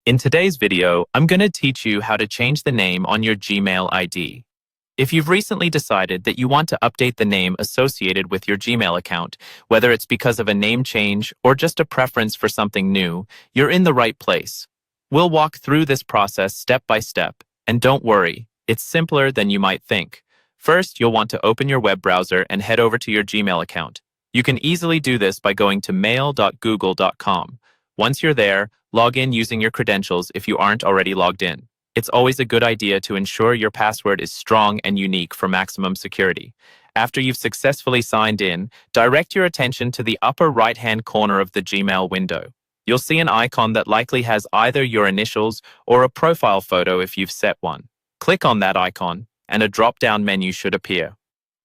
In today's video, I'm going to teach you how to change the name on your Gmail ID. If you've recently decided that you want to update the name associated with your Gmail account, whether it's because of a name change or just a preference for something new, you're in the right place. We'll walk through this process step by step, and don't worry, it's simpler than you might think. First, you'll want to open your web browser and head over to your Gmail account. You can easily do this by going to mail.google.com. Once you're there, log in using your credentials if you aren't already logged in. It's always a good idea to ensure your password is strong and unique for maximum security. After you've successfully signed in, direct your attention to the upper right-hand corner of the Gmail window. You'll see an icon that likely has either your initials or a profile photo if you've set one. Click on that icon, and a drop-down menu should appear.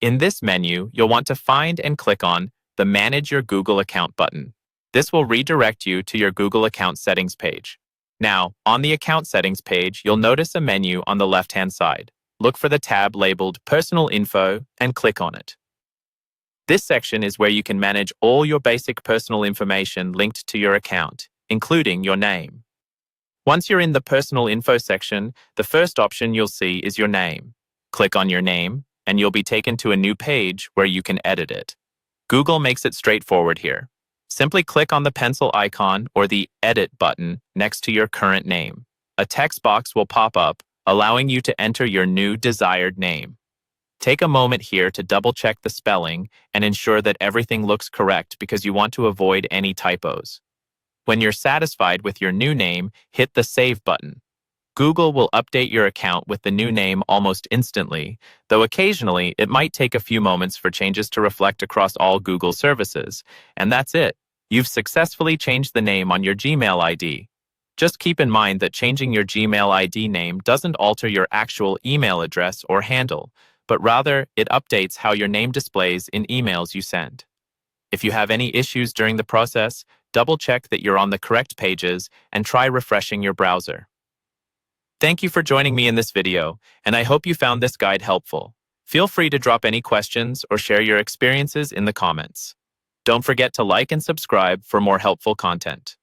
In this menu, you'll want to find and click on the Manage Your Google Account button. This will redirect you to your Google Account Settings page. Now, on the Account Settings page, you'll notice a menu on the left-hand side. Look for the tab labeled Personal Info and click on it. This section is where you can manage all your basic personal information linked to your account, including your name. Once you're in the Personal Info section, the first option you'll see is your name. Click on your name, and you'll be taken to a new page where you can edit it. Google makes it straightforward here. Simply click on the pencil icon or the Edit button next to your current name. A text box will pop up, allowing you to enter your new desired name. Take a moment here to double-check the spelling and ensure that everything looks correct because you want to avoid any typos. When you're satisfied with your new name, hit the Save button. Google will update your account with the new name almost instantly, though occasionally it might take a few moments for changes to reflect across all Google services. And that's it. You've successfully changed the name on your Gmail ID. Just keep in mind that changing your Gmail ID name doesn't alter your actual email address or handle, but rather it updates how your name displays in emails you send. If you have any issues during the process, double-check that you're on the correct pages and try refreshing your browser. Thank you for joining me in this video, and I hope you found this guide helpful. Feel free to drop any questions or share your experiences in the comments. Don't forget to like and subscribe for more helpful content.